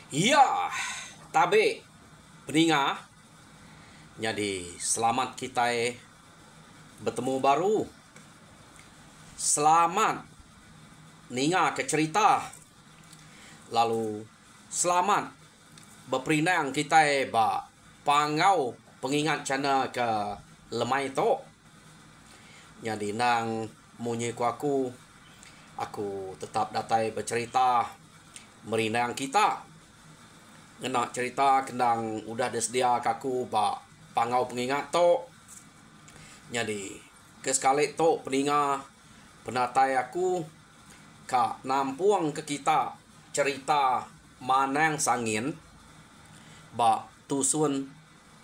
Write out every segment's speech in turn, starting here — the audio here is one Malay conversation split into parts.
Iya, tabe peninga. Jadi selamat kita bertemu baru. Selamat ninga ke cerita. Lalu selamat berperinang kita ba pangau pengingat cana ke lemai to. Jadi nang munyi ku aku tetap datai bercerita merinang kita. Ngena cerita kendang udah disediak aku ba pangau pengingat to. Jadi ke sekali to peninga penatai aku ka nampuang ke kita cerita manang sangin ba tusun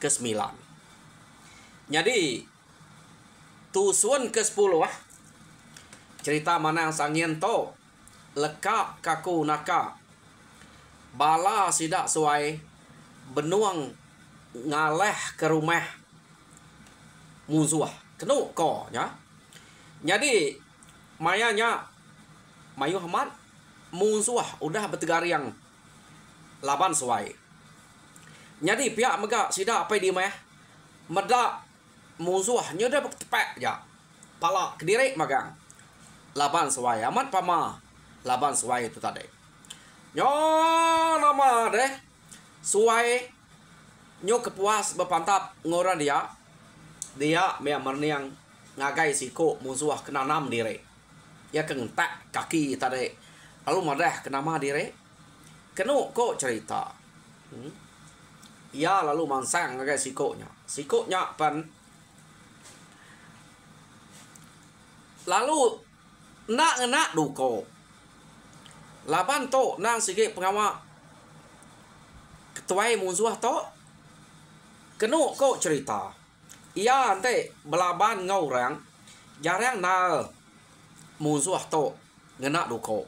ke-9. Jadi tusun ke-10 cerita manang sangin to lekak kaku naka bala sidak suai benuang ngaleh ke rumah musuh kenu ko nya. Jadi mayanya mayu hamat musuh udah bertegariang laban suai. Jadi pihak mega sidak apa di mah meda musuh nyoda bertepek ja pala kediri magang laban suai amat pama laban suai itu tadi. Nyo nama deh suai nyo kepuas berpantap ngora dia mea merniang ngagai siko musuh kena nam dire ya kentak kaki tadi lalu madah kenama dire kenu kok cerita ya lalu mansang ngagai sikonya pan lalu nak duko laban to nang sige pengawa ketuai musuh to kenu ko cerita ia ante belaban ngaurang jarang na musuh to ngena duko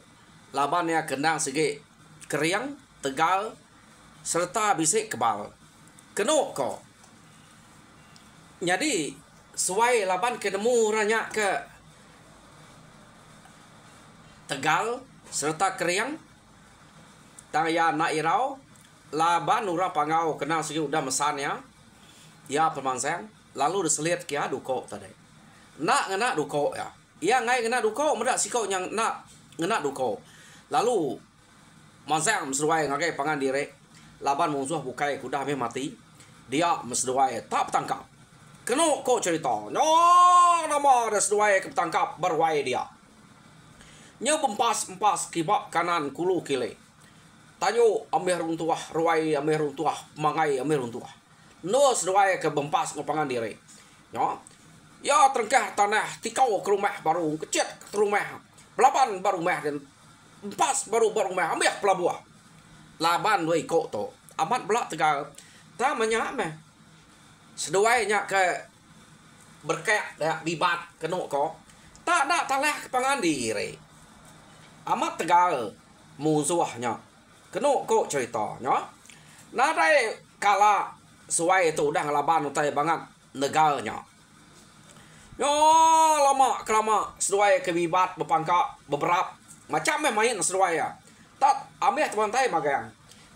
laban ya kendang sige keriang tegal serta bisik kebal kenu ko. Jadi suai laban kenemu ranya ke tegal serta keriang taya na irau laban ura pangau kenal segi udah mesannya ya pemansang lalu diselit kia duko tadi nak ngena duko ya ia ngai ngena duko medak siko yang nak ngena duko lalu mansang mesduai ngagai pangan dire laban musuh bukai kuda me mati dia mesduai tak tangkap keno ko cerita no nama mesduai ke tangkap berwai dia nyo empas kibak kanan kulu kile tanyo ameh runtuah ruai ameh runtuah mangai ameh runtuah no seduai ke bempas ngopangan diri nyo ya terengkah tanah tikau ke rumah baru kecet ke rumah belapan baru rumah dan empas baru rumah ameh pelabuah laban doi kok to amat belak tegal ta manya meh seduai nya ke berkek dak bibat keno ko tak dak talah kepangan diri amat tegal musuhnya kenu kok ceritanya nadai kala suai itu udah ngelaban utai banget negalnya yo lama kelama seduai kebibat berpangka beberapa macam main seduai ya tak ambil teman tai magang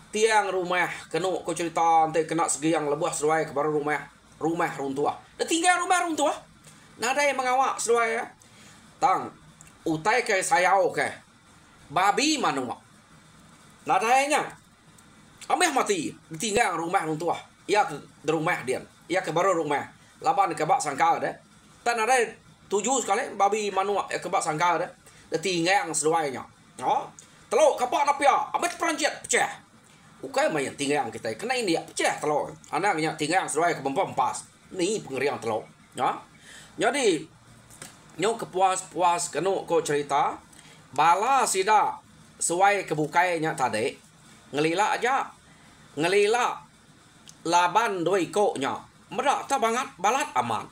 tiang rumah kenu kok cerita nanti kena segi yang lebuh seduai ke baru rumah runtuh tinggal rumah runtuh nadai mengawak seduai ya tang utai ke sayau ke babi manua nadainya ameh mati ditinggal rumah runtuh ia ke rumah dia ia ke baru rumah laban ke bak sangkal deh tan ada 7 sekali babi manua ke bak sangkal deh ditinggal seduainya oh telok kapak napia amet peranjat pecah ukai main tinggal kita kena ini pecah telok anaknya tinggal seduai ke bempas ni pengerian telok ya jadi nyo kepuas kenu ko cerita bala sida suai kebukainya tadi ngelila aja ngelila laban doi koknya merak tak banget balat aman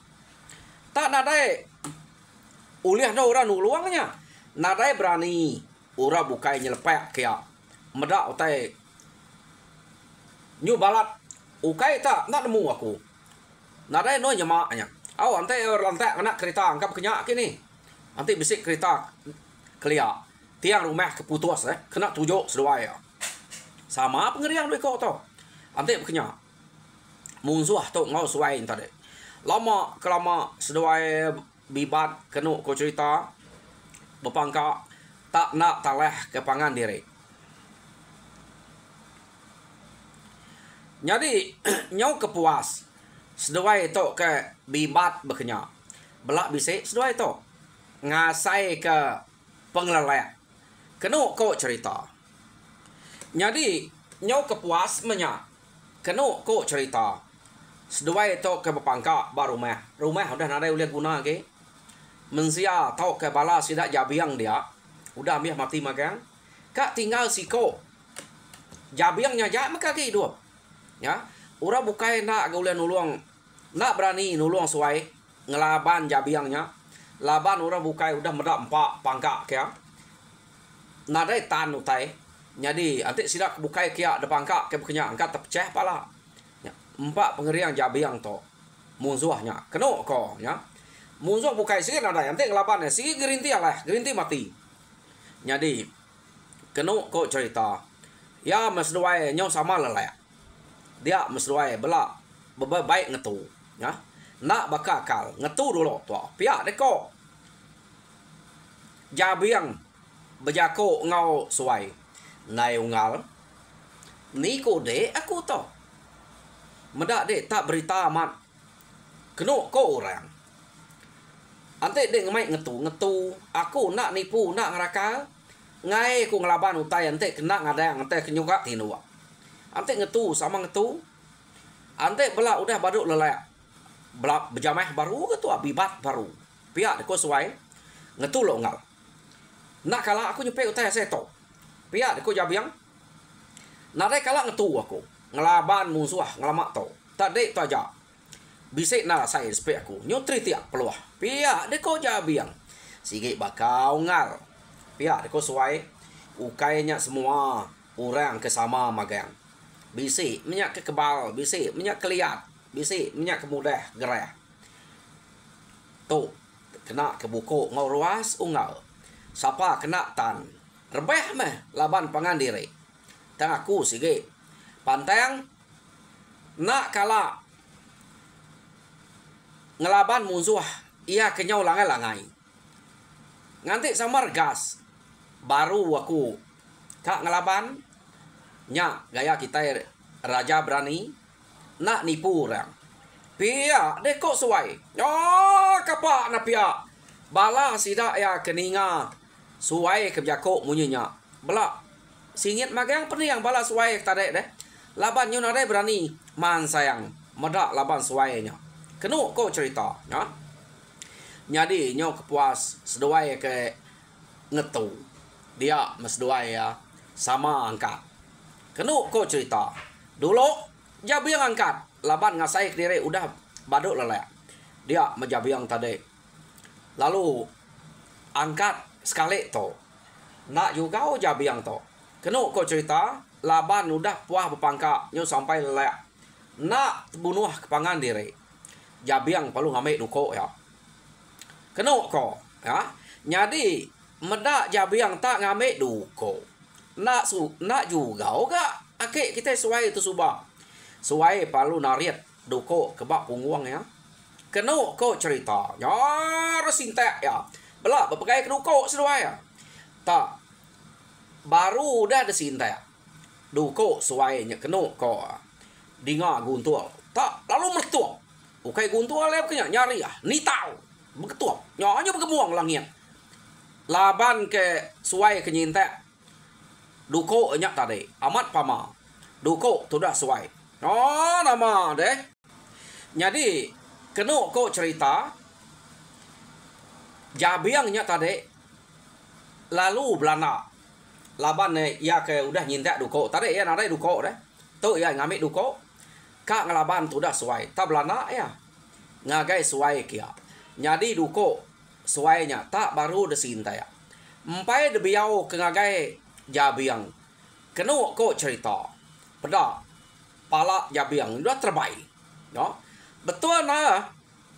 tak nadai uliah do orang nuluangnya nadai berani ura bukai nyelepek kia medak utai nyu balat ukai tak nak nemu aku nadai no nyemaknya ante lantai kena kereta angkap kenyak kini nanti bisik kereta kelia tiang rumah keputus kena tujuk seduai Sama pengeriang doi ko to. Ante bekenya. Mungsuah to ngau suai tadi. Lama kelama seduai bibat kenu ko cerita bepangka tak nak taleh ke pangan diri. Jadi nyau kepuas seduai to ke bibat bekenya. Belak bisik seduai to ngasai ke pengelelek. Kenu ko cerita. Jadi nyau kepuas menya. Kenu ko cerita. Seduai to ke bepangka ba rumah. Rumah udah nadai ulian guna ke. Mensia tau ke bala sidak jabiang dia. Udah ambil mati magang. Kak tinggal siko. Jabiangnya jak maka ke hidup. Ya. Ura bukai nak ulian nulung. Nak berani nulung suai. Ngelaban jabiangnya. Laban ura bukai udah medak empat pangkak ke. Nadai tan utai. Jadi nanti sidak bukai kia depan kak ke bekenya angkat terpecah pala. Ya, empat pengeriang jabiang to. Munzuahnya. Keno ko ya. Munzuah bukai sikit nadai nanti ngelaban ya sikit gerinti lah, gerinti mati. Jadi keno ko cerita. Ya mesduai nyau sama lelek. Dia mesduai belak baik ngetu ya. Nak bakal ngetu dulu tu. Pihak deko. Jabiang bejako ngau suai. Nai ungal. Ni ko de aku to. Medak de tak berita amat. Keno ko orang. Ante de ngemai ngetu. Aku nak nipu, nak ngeraka. Ngai ku ngelaban utai ante kena ngadang ante kenyuka tinua. Ante ngetu sama ngetu. Ante bela udah baduk lelak. Bela bejamah baru ke tu abibat baru. Pihak de ko suai. Ngetu lo ngal. Nak kala aku nyupai utai saya to. Pihak aku jabiang. Nadai kalak ngetu aku. Ngelaban musuh ngelamak tau. Tak dek tu aja. Bisik na saya sepek aku. Nyutri tiak peluah. Pihak deko jabiang. Sikit bakau ngal. Pihak deko suai. Ukainya semua orang kesama magang. Bisik minyak ke kebal. Bisik minyak ke liat. Bisik minyak ke mudah gerah. Tu. Kena ke buku ngau ruas ungal. Siapa kena tan. Rebeh meh laban pangan diri. Tang aku sige. Pantang nak kala ngelaban musuh ia kenyau langai-langai. Nganti samar gas. Baru aku kak ngelaban nya gaya kita raja berani nak nipu orang. Pia deko suai. Oh kapak na pia. Bala sida ya keninga. Suai kebjako munyinya. Belak. Singit magang yang bala suai tadek deh. Laban nyu nadai berani. Man sayang. Medak laban suainya. Kenu ko cerita. Ya. Jadi nyu kepuas. Seduai ke ngetu. Dia mesduai ya. Sama angkat. Kenu ko cerita. Dulu. Jabiang angkat. Laban ngasai diri udah baduk lelek. Dia mejabiang tadek. Lalu. Angkat. Sekali to. Nak juga o jabiang to. Kenu ko cerita. Laban udah puah berpangka. Nyu sampai lelek. Nak bunuh kepangan diri. Jabiang perlu ngambil duko ya. Kenu ko. Ya. Jadi. Medak jabiang tak ngambil duko. Nak juga o gak. Akik kita suai itu subah. Suai perlu nariat duko kebak pungguang ya. Kenu ko cerita. Ya resintek ya. Belak berpegai keduko seduai ya. Tak. Baru dah ada sinta ya. Duko suainya kenu ko. Dinga guntul. Tak. Lalu mertua. Ukai guntul lep kenya nyari ya. Ni tau. Beketua. Nyonya bergemuang langit. Laban ke suai kenyinta. Duko nyak tadi. Amat pama. Duko tu dah suai. Oh nama deh. Jadi. Kenu ko cerita. Jabiangnya tadi lalu belana laban ya ke udah nyintak duko tadi ya nadai duko deh tu ya ngambil duko kak ngelaban tu dah suai tak belana ya ngagai suai kia jadi duko suainya tak baru desinta ya empai de biau ke ngagai jabiang kenu ko cerita pada pala jabiang udah terbaik no betul nah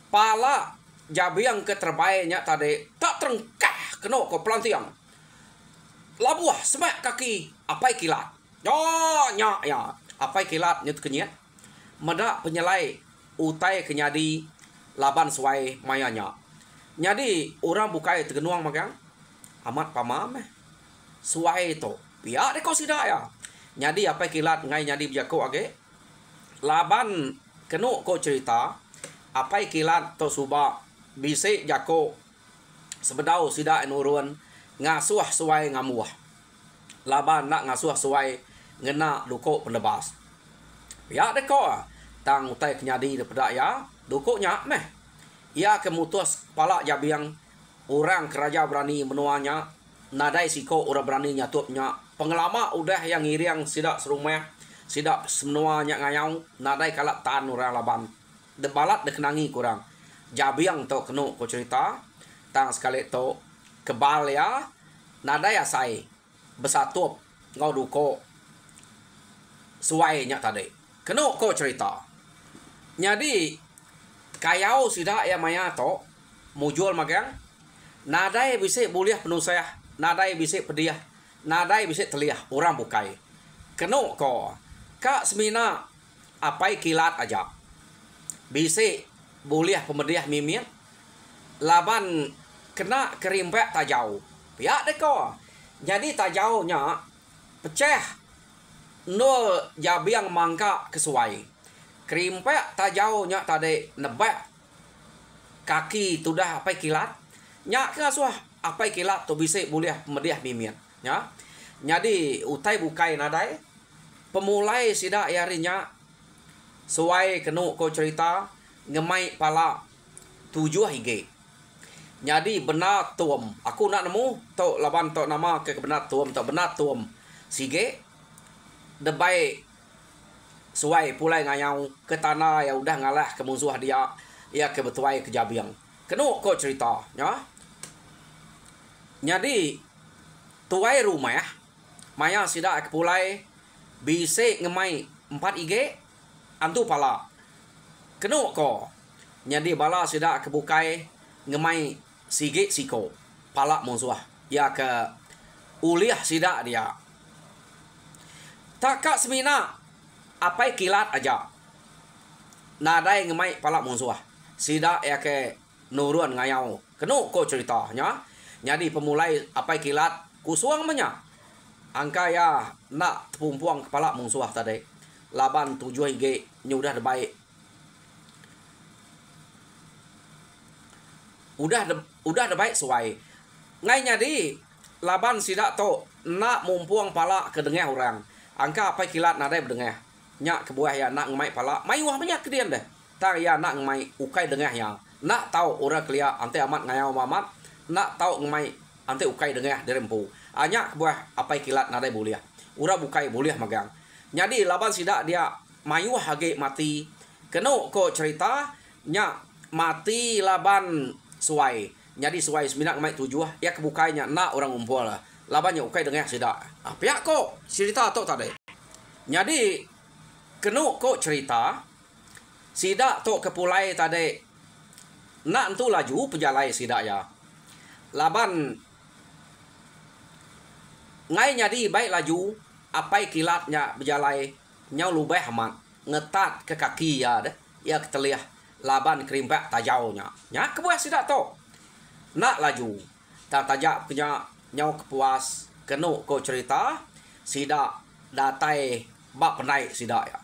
pala jabiang ke terbaiknya tadi tak terengkah kena ko pelantiang. Labuah semak kaki apai kilat. Nya ya. Apa kilat nyut kenyat. Meda penyelai utai kenyadi laban suai mayanya. Jadi orang bukai tergenuang magang. Amat pamam suai to. Pihak deko sida ya. Jadi apa kilat ngai nyadi bijako age. Laban kenu ko cerita. Apa kilat to suba bisik jako sebedau sida enurun ngasuh suai ngamuah. Laban nak ngasuh suai ngena duko pendebas. Ya deko tang utai kenyadi daripada ya dukuknya meh. Ia kemutus pala jabiang orang keraja berani menuanya nadai siko orang berani nyatupnya pengelama udah yang ngiriang sidak serumah sidak semenuanya ngayau nadai kalak tan orang laban debalat dekenangi kurang jabiang to kenu ko cerita tang sekali to kebal ya nadai asai besatup ngau duko suai nya tadi kenu ko cerita jadi kayau sidak ya maya to mujul magang nadai bisik buliah penuh saya nadai bisik pediah nadai bisik teliah orang bukai kenu ko kak semina apai kilat aja bisik buliah pemediah mimian laban kena kerimpek tajau pihak deko jadi tajaunya pecah no jabiang mangka kesuai kerimpek tajaunya tadi nebak kaki tudah apai kilat nyak ngasuh apai kilat tu bisik buliah pemediah mimian ya jadi utai bukai nadai pemulai sida yarinya suai kenu ko cerita ngemai pala 7 hige. Jadi benar tuam. Aku nak nemu to laban to nama ke benar tuam to benar tuam. Sige debai suai pulai ngayau ke tanah yang udah ngalah ke musuh dia ia ke betuai ke jabiang. Kenu ko cerita ya. Jadi tuai rumah maya sida ke pulai bisik ngemai 4 ige antu pala kenu ko jadi bala sida kebukai ngemai sige siko pala musuh ya ke uliah sida dia takak semina apai kilat aja nadai ngemai pala musuh sida ya ke nurun ngayau kenu ko ceritanya jadi pemulai apai kilat kusuang menya angka ya nak pumpuang kepala musuh tadi laban 7 hige nyudah baik udah baik suai ngai nyadi laban sidak to nak mumpuang pala ke dengah orang angka apa kilat nadai berdengah nyak ke buah ya nak ngemai pala mai wah banyak kedian deh tar ya nak ngemai ukai dengah ya nak tahu orang kelia ante amat ngayau mamat nak tahu ngemai ante ukai dengah derempu anya ke buah apa kilat nadai buliah ura bukai buliah magang jadi laban sidak dia mayu hage mati kenu ko cerita nya mati laban suai jadi suai seminak mai 7 ya kebukainya nak orang umpul lah labannya ukai dengah sidak pihak ko cerita to tadi jadi kenu ko cerita sidak to kepulai tadi nak entu laju pejalai sidak ya laban ngai nyadi baik laju apai kilatnya berjalai nyau lubeh amat ngetat ke kaki ya deh ya keteliah laban kerimpek tajaunya nya kebuah sidak to nak laju tak tajak punya nyau kepuas kenu ko cerita sidak datai bak penai sidak ya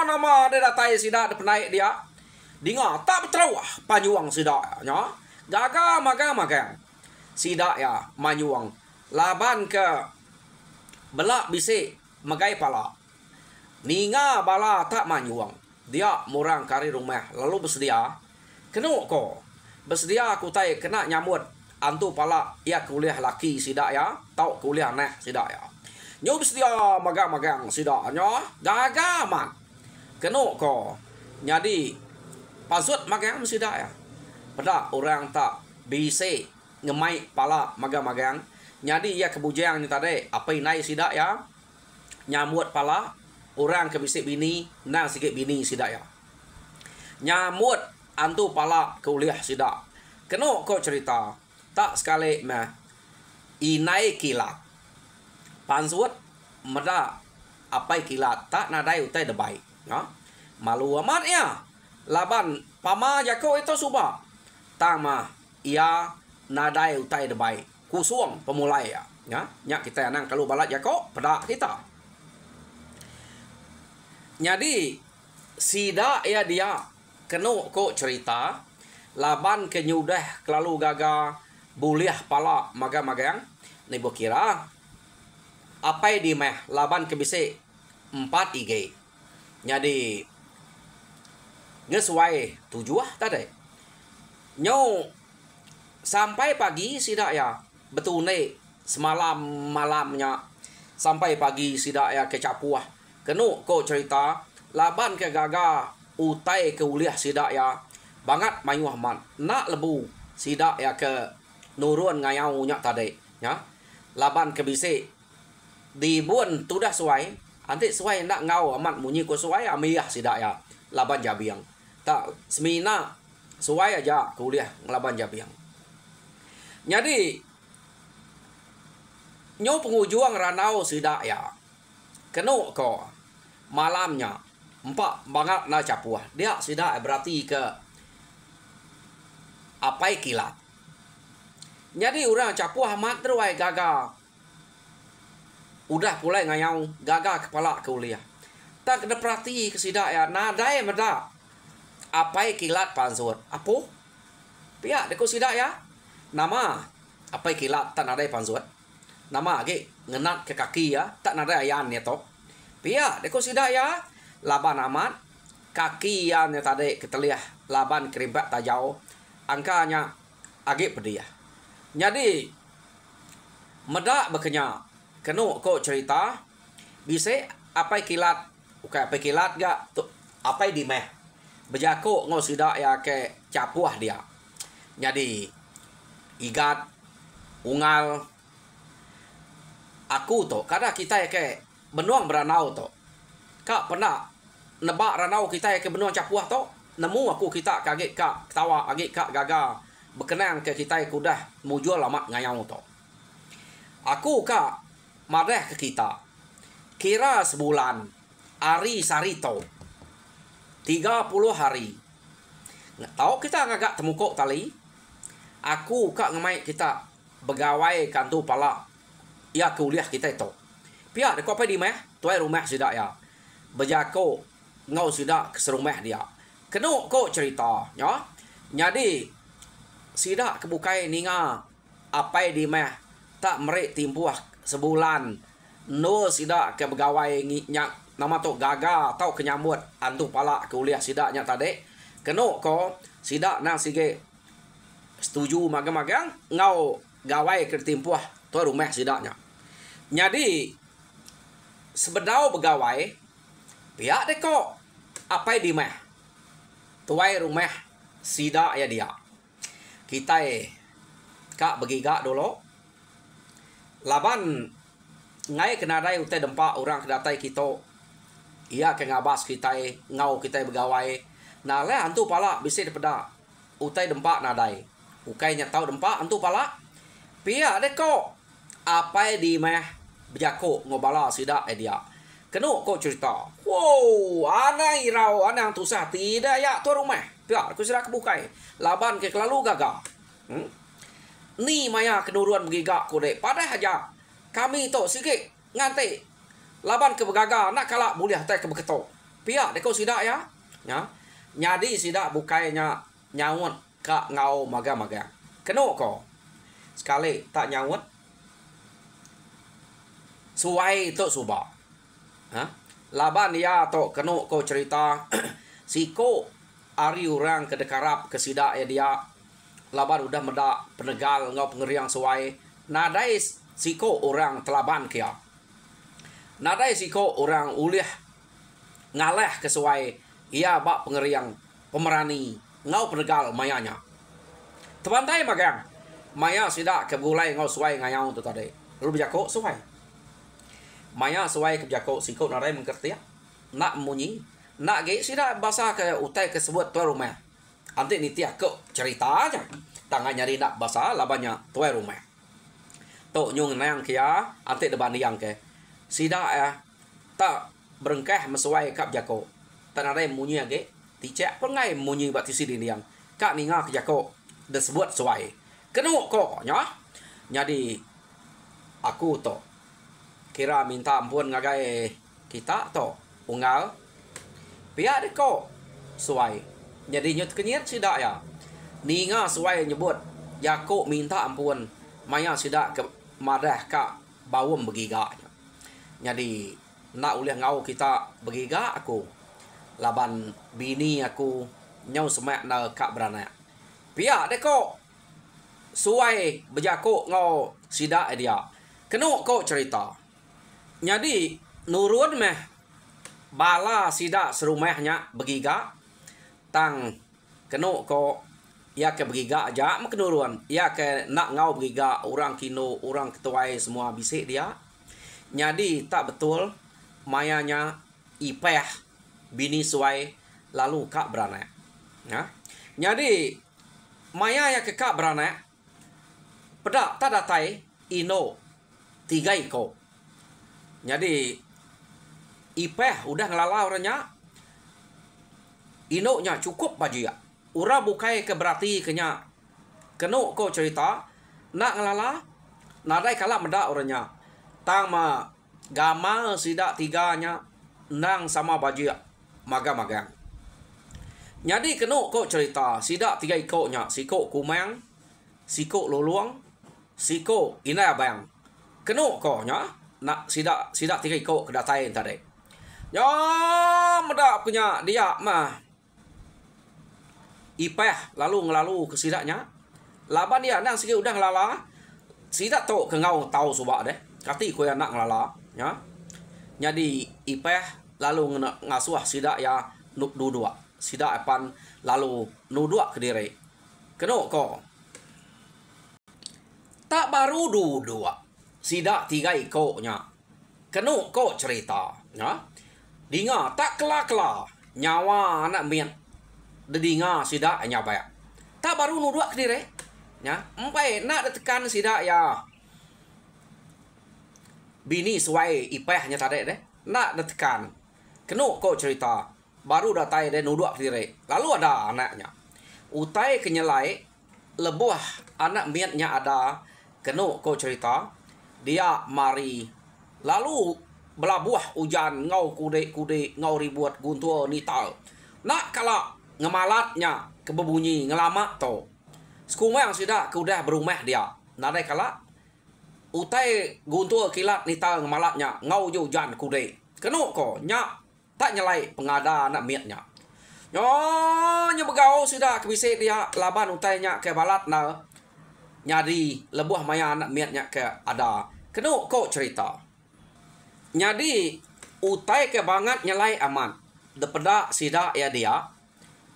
nama dia datai sidak de penai dia dinga tak betrau panyuang sidak nya gaga maga sidak ya manyuang laban ke belak bisik megai pala ninga bala tak manyuang dia murang kari rumah lalu bersedia kenu ko bersedia aku tai kena nyamut antu pala ia kuliah laki sidak ya tau kuliah nek sidak ya nyu bersedia magang sidak nya gaga man kenu ko jadi pasut magang sidak ya pada orang tak bisik ngemai pala magang jadi ia kebujang ni tadi apa inai sidak ya nyamut pala orang ke bisik bini nang sikit bini sidak ya nyamut antu pala kuliah sidak kenu ko cerita tak sekali mah inai kilat pansut meda apai kilat tak nadai utai debai ya malu amat ya laban pama jako itu suba tama ia nadai utai debai kusuang pemulai ya nya kita nang kalau balat jako pada kita jadi sida ya dia kenu ko cerita laban kenyudah kelalu gaga buliah pala magang-magang ni kira apa di meh laban kebise 4 IG jadi ngesuai tujuh tadi nyo sampai pagi sida ya betul nih semalam malamnya sampai pagi sida ya ke Capuah kenu ko cerita laban ke gaga utai ke uliah sida ya banget mayuh man nak lebu sida ya ke nurun ngayau nya tadi ya laban ke bise di bun tu dah suai anti suai nak ngau amat munyi ko suai amiyah sida ya laban jabiang tak semina suai aja kuliah ngelaban jabiang jadi nyo pengujuang ranau sida ya kenu ko malamnya empat banget na Capuah dia sida berarti ke apai kilat jadi orang Capuah mat terwai gaga udah pulai ngayau gaga kepala kuliah tak kena perhati ke sida ya nadai meda apai kilat pansur apo pihak deko sida ya nama apai kilat tak nadai pansur nama age ngenat ke kaki ya tak nadai ayan ya to pihak deko sida ya laban amat kaki ya tadi keteliah laban kerimbat tajau angkanya age pediah jadi meda bekenya kenu ko cerita bisa apa kilat bukan apa kilat gak tu apa di meh bejako ngau sida ya ke Capuah dia jadi igat ungal aku to kada kita ya ke benuang beranau to kak pernah nebak ranau kita ya ke benuang Capuah to nemu aku kita kaget kak ketawa agak kak gaga berkenang ke kita ya kudah mujul lama ngayau to aku kak marah ke kita kira sebulan hari sarito 30 hari nggak tahu kita ngagak temukok tali aku kak ngemai kita begawai kantu pala ya kuliah kita itu pihak deko apa di meh tuai rumah sida ya bejako ngau sida ke serumah dia kenu ko cerita ya jadi sida kebukai ninga apa di meh tak merik timpuah sebulan no sida ke begawai nyak nama tu gaga atau kenyambut antu pala kuliah sida nya tadi kenu ko sida nang sige setuju magang-magang ngau gawai ke timpuah tu rumah sida nya jadi sebedau begawai pihak deko apa di meh tuai rumah sida ya dia kita kak begiga dulu laban ngai kena dai utai dempa orang kedatai kita ia ke ngabas kita ngau kita begawai nah le antu pala bisa daripada utai dempa nadai ukai nya tau dempa antu pala pia deko apa di meh bejako ngobala sida dia kenu ko cerita wow anai rau anang tusah tidak ya tu rumah pia aku sudah kebukai laban ke kelalu gaga ni maya kenuruan begiga kode pada haja kami to sikit ngante laban ke begaga nak kala mulia teh ke beketo pihak deko sida ya nyadi sida bukainya nyawut ka ngau maga-maga keno ko sekali tak nyawut suai to suba laban ya to keno ko cerita siko ari orang kedekarap ke sida ya dia laban udah meda penegal ngau pengeriang suai nadai siko orang telaban kia nadai siko orang uliah ngaleh ke suai ia bak pengeriang pemerani ngau penegal mayanya tebantai magang maya sida ke bulai ngau suai ngayau tu tadi lalu bejako suai maya suai ke bejako siko nadai mengerti ya nak munyi nak ge sida bahasa ke utai ke sebut tu rumah anti nitia ke cerita aja tangan nyari nak bahasa labanya tuai rumah to nyung nang kia anti deban yang ke sida tak berengkah mesuai kap jako. Tak ada munyi age. Ticak pengai munyi bat tisi diniang. Kak ninga ke jako disebut suai. Kenu ko nya. Jadi aku to kira minta ampun ngagai kita to unggal. Pihak deko suai. Jadi nyut kenyit sida ya. Ninga suai nyebut jako minta ampun. Maya sida ke madah ka bawum begiga. Jadi nak ulih ngau kita begiga aku. Laban bini aku nyau semak na kak beranak. Pihak deko suai berjako ngau sida dia. Kenu ko cerita. Jadi nurun meh bala sida serumahnya begiga. Tang kenu ko ya ke begiga aja mak nurun. Ya ke nak ngau begiga orang kino orang ketuai semua bisik dia. Jadi tak betul mayanya ipeh bini suai lalu kak beranak. Ya. Jadi maya ya ke kak beranak pedak tak datai ino 3 iko. Jadi ipeh udah ngelala orangnya ino nya cukup baju ya. Ura bukai ke berarti kenya kenu ko cerita nak ngelala nadai kala medak orangnya. Tang ma gama sida 3 nya nang sama baju ya. Magang-magang. Jadi kenu ko cerita sida 3 iko nya siko kumang, siko luluang, siko inai abang. Kenu ko nya nak sida 3 iko kedatai tadi. Ya medak punya dia mah ipeh lalu ngelalu ke sidaknya. Laban dia nang sikit udah ngelala. Sidak to ke ngau tahu subak deh. Kati ko yang nak ngelala ya. Jadi ipeh lalu ngasuh sidak ya duduk. Sidak apan lalu nuduk ke diri. Kenu ko. Tak baru duduk. Sidak 3 ikoknya. Kenu ko cerita. Ya. Dinga tak kela-kela. Nyawa anak mian. Dedinga sidak nyabaya. Tak baru nuduk ke diri. Ya. Empai nak tekan sidak ya. Bini suai ipehnya tadi deh. Nak tekan. Kenu ko cerita. Baru datai dia nuduk diri. Lalu ada anaknya. Utai kenyelai. Lebuh anak miatnya ada. Kenu ko cerita. Dia mari. Lalu belabuh hujan. Ngau kude-kude. Ngau ribuat guntur nital. Nak kala ngemalatnya. Kebebunyi ngelamak to. Sekumang sudah kudah berumah dia. Nadai kala. Utai guntur kilat nital ngemalatnya. Ngau hujan kude. Kenu ko nyak. Tak nyelai pengada anak miatnya. Nyonya begau sudah kebisik dia. Laban utainya ke balat na. Nyadi lebuh maya anak miatnya ke ada. Kenu ko cerita. Nyadi utai ke banget nyelai aman. Daripada sida ya dia.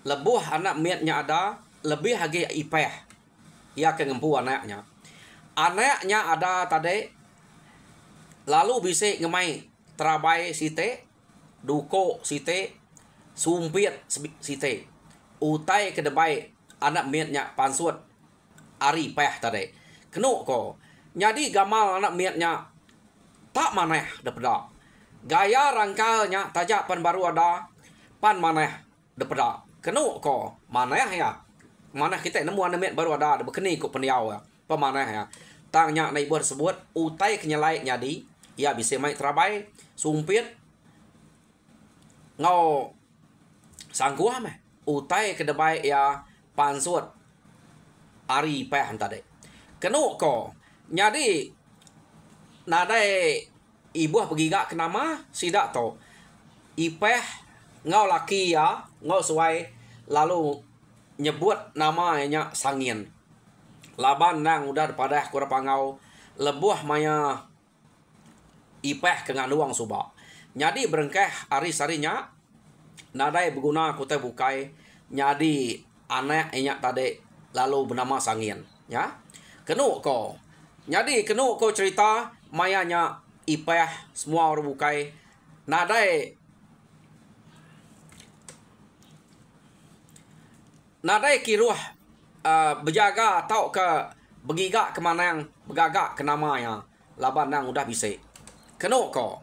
Lebuh anak miatnya ada. Lebih lagi ipeh. Ya ke ngempu anaknya. Anaknya ada tadi. Lalu bisik ngemai. Terabai site. Duko site. Sumpit site. Utai ke debai. Anak miatnya pansut. Ari peh tadi. Kenu ko. Jadi gamal anak miatnya. Tak maneh daripada. Gaya rangkalnya. Tajak pan baru ada. Pan maneh daripada. Kenu ko. Maneh ya. Maneh kita nemu anak miat baru ada. Berkeni ko peniau ya. Pemaneh ya. Tangnya naik buat sebut. Utai kenyelai nyadi. Ya bisa main terabai. Sumpit. Ngau sangguah meh. Utai ke debai ya pansut. Ari peh tadi. Kenu ko. Jadi. Nadai. Ibu pergi gak ke nama. Sidak to. Ipeh. Ngau laki ya. Ngau suai. Lalu. Nyebut namanya sangin. Laban nang udah pada kurang ngau. Lebuh maya. Ipeh ke nganuang subak. Nyadi berengkeh aris-arinya. Nadai berguna kutai bukai. Nyadi anak enyak tadi. Lalu bernama sangin. Ya. Kenu ko. Nyadi kenu ko cerita. Mayanya ipeh. Semua orang bukai. Nadai. Nadai kiruh. Berjaga atau ke. Begigak ke mana yang. Bergagak ke namanya. Laban nang udah bisik. Kenu ko.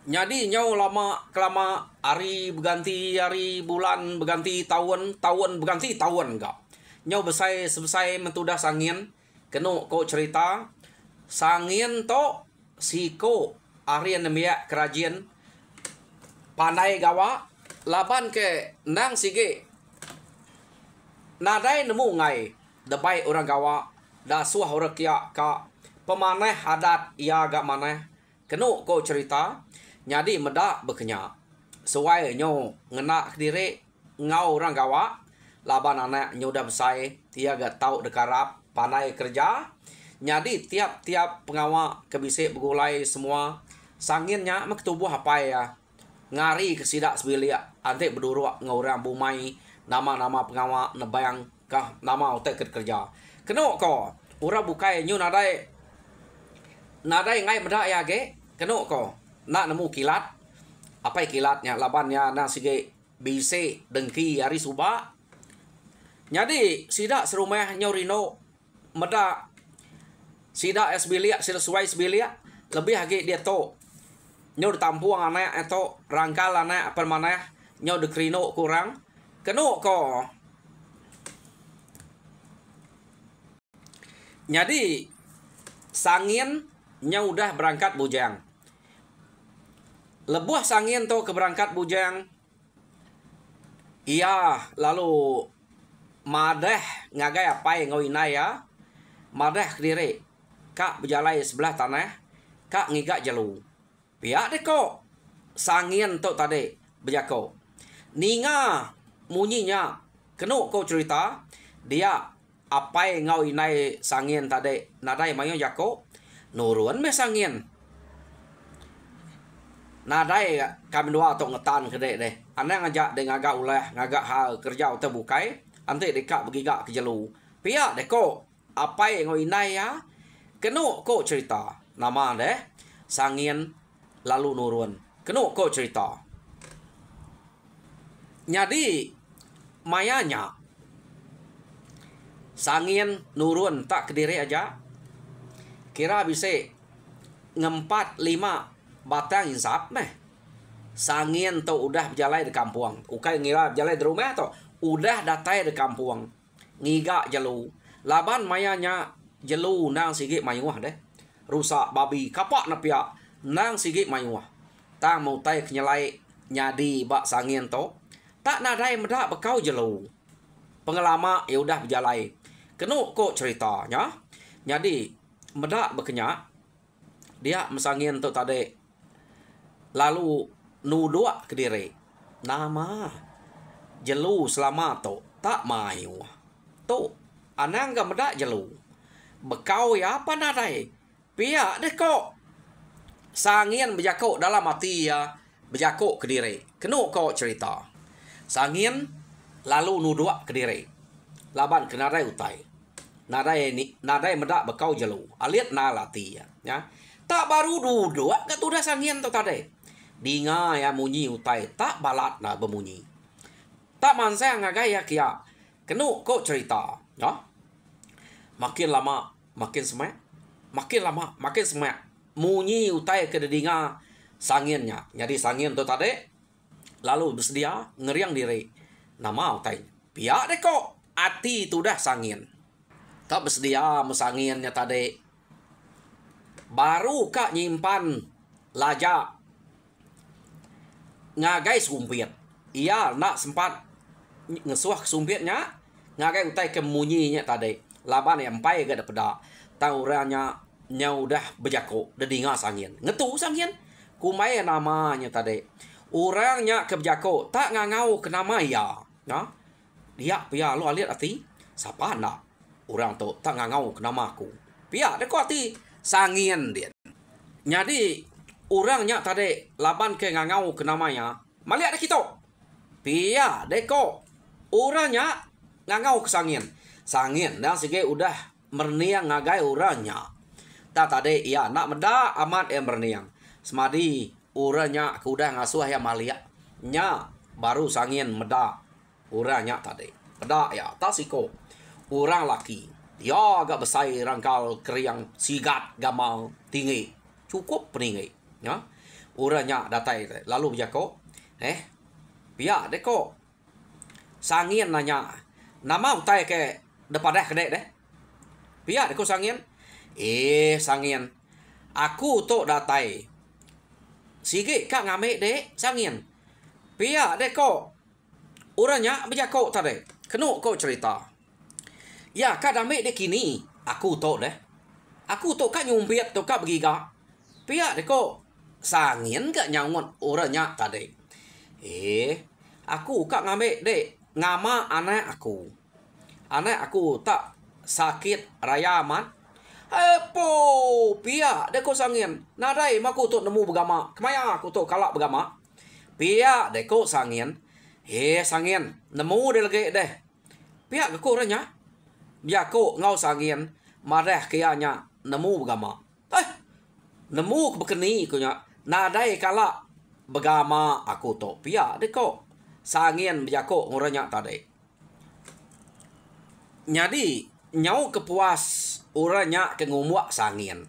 Jadi nyau lama kelama hari berganti hari, bulan berganti tahun, tahun berganti tahun enggak. Nyau sebesai mentudah sangin, kenu ko cerita sangin to siko hari nemia kerajin pandai gawa laban ke nang sige nadai nemu ngai depai orang gawa da suah orang kia ka pemaneh adat ia agak maneh kenu ko cerita nyadi meda bekenya suai nyo ngena diri ngau orang gawa laban anak nyo dah besai dia gak tahu dekarap pandai kerja nyadi tiap-tiap pengawa kebisik begulai semua sanginnya mak tubuh apa ya ngari kesidak sebilia ante berduruk ngorang bumai nama-nama pengawa nebayang kah nama otak kerja keno ko ura bukai nyu nadai ngai meda ya ge keno ko nak nemu kilat apa kilatnya labannya na sige bise dengki hari suba jadi sidak serumah nyorino meda sidak esbilia sida suai sebilia lebih lagi dia to nyor tampuang anak atau rangkal anak permanah nyor dekrino kurang keno ko jadi sangin nya udah berangkat bujang lebuh sangin to keberangkat bujang iya lalu madeh ngagai apa yang ngawina ya madeh kediri kak berjalai sebelah tanah kak ngigak jalu pihak deh kok sangin to tadi berjako ninga munyinya kenu ko cerita dia apa yang ngawina sangin tadi nadai mayo jako nurun me sangin nadai kami dua atau ngetan kedek deh anda ngajak deh ngagak ulah ngagak hal kerja atau bukai ante dekat begigak ke jelu pihak deh kok apa yang ngawina ya kenu ko cerita nama deh sangin lalu nurun kenu ko cerita jadi mayanya sangin nurun tak kediri aja kira bisa ngempat 5 batang insap meh sangin to udah berjalan di kampung ukai ngira berjalan di rumah to udah datai di kampung ngiga jelu laban mayanya jelu nang sigi mayuah deh rusak babi kapak napia nang sigi mayuah tang mau tai kenyalai nyadi bak sangin to tak nadai meda bekau jelu pengelama ya udah berjalan kenu kok ceritanya jadi meda bekenya dia mesangin to tadi lalu nudua ke diri nama jelu selama to tak mayu to anang ga meda jelu bekau ya apa nadai pihak deh kok sangin berjako dalam hati ya berjako ke diri kenu kok cerita sangin lalu nudua ke diri laban kenadai utai nadai meda bekau jelu alit nalati ya tak baru duduk gak tudah sangin to tadi dinga ya munyi utai tak balat na bemunyi tak mansang ngagaya kia kenu kok cerita ya makin lama makin semak makin lama makin semak munyi utai ke dinga sanginnya jadi sangin to tadi lalu bersedia ngeriang diri nama utai pihak deh kok ati tudah sangin tak bersedia mesanginnya tadi baru kak nyimpan laja ngagai sumpit iya nak sempat ngesuah sumpitnya ngagai utai kemunyinya tadi laban yang pai gak ada peda tauranya nya udah bejako dedinga sangin ngetu sangin kumai namanya tadi orangnya kebejako tak ngangau ke nama ya dia pia lo aliat ati siapa nak orang tu tak ngangau ke nama aku pia dek ati sangin dia jadi orangnya tadi laban ke ngangau ke namanya maliak dek kita pia deko orangnya ngangau ke sangin dan sige udah merniang ngagai orangnya tak tadi iya nak meda amat yang merniang semadi orangnya ke udah ngasuh ya maliak nya baru sangin meda orangnya tadi meda ya tak siko orang laki dia agak besar rangkal keriang sigat gamal tinggi cukup peninggi ya uranya datai lalu bijako pia deko sangien nanya nama utai ke depan kede deh pia deko sangien sangien aku to datai sige kak ngame de sangien pia deko uranya bijako tade kenu ko cerita ya kak dame de kini aku to deh aku to kak nyumpiat to kak begiga pia deko sangien gak nyangon uranya tadi aku kak ngame de ngama anak aku tak sakit rayaman pia deko sangien nadai maku to nemu begama kemaya aku to kalak begama pia deko sangien sangien nemu de lagi deh pia ko uranya biar ko ngau sangien marah kianya nemu begama nemu bekeni kunya nadai kala begama aku to pia deko sangien bijako ngoranya tadi nyadi nyau kepuas uranya ke ngumuak sangien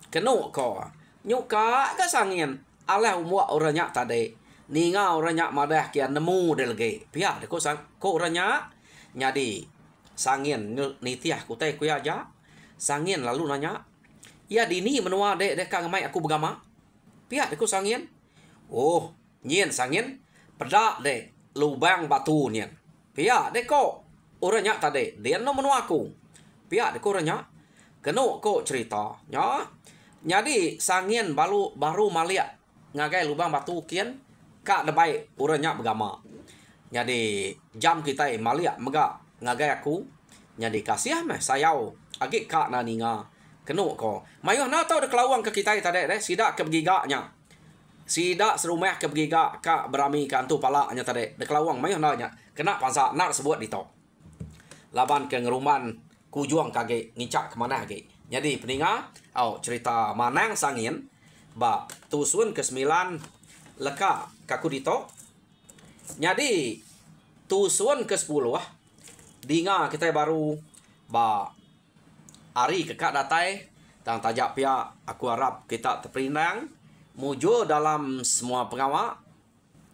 kenu ko nyuka ke sangien ala umuak uranya tadi ninga uranya madah kian nemu delge pia deko sang ko uranya nyadi sangien nitiah kutai kuya aja sangien lalu nanya ya dini menua de kang mai aku begama pihak deko sangien nyen sangien pedak de lubang batu nyen pihak deko orangnya tadi dia no menua aku pihak deko orangnya keno ko cerita nya nyadi sangien baru malia ngagai lubang batu kian kak debai orangnya begama nyadi jam kita malia mega ngagai aku nyadi kasih meh sayau agi kak naninga kenu ko mayo na tau de kelawang ke kita tadi deh sidak ke begiganya sidak serumah ke begiga kak berami kantu palanya tadi de kelawang mayo na nya kena pansa nak sebut dito laban ke ngeruman kujuang kage ngicak kemana ge jadi peninga cerita manang sangin ba tusun ke-9 leka kaku dito jadi tusun ke-10 dinga kita baru ba hari kekak datai tang tajak pia aku harap kita terperinang mujo dalam semua pengawak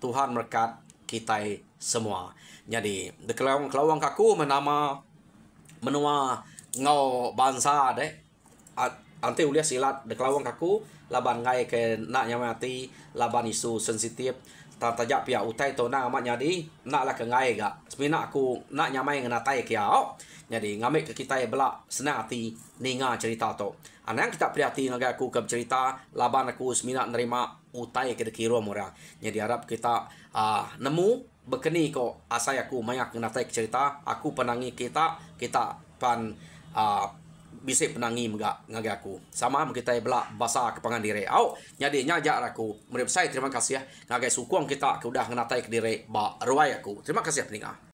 Tuhan berkat kita semua jadi de kelawang kaku menama menua ngau bangsa deh ante ulia silat de kelawang kaku laban ngai ke nak nyamati laban isu sensitif tang tajak pia utai to na amat nyadi nak lah ke ngai ga semina aku nak nyamai ngenatai kiao jadi ngambil ke kita belak senang hati ninga cerita to. Anang kita prihatin ngagai aku ke cerita laban aku semina nerima utai ke dekiro murah. Jadi harap kita nemu bekeni ko asai aku mayak ngenatai ke cerita aku penangi kita pan bisa penangi ngagai aku. Sama kita belak bahasa kepangan diri. Jadi nyajak aku. Menurut saya terima kasih ngagai sukong kita udah ngenatai ke diri ba ruai aku. Terima kasih peninga.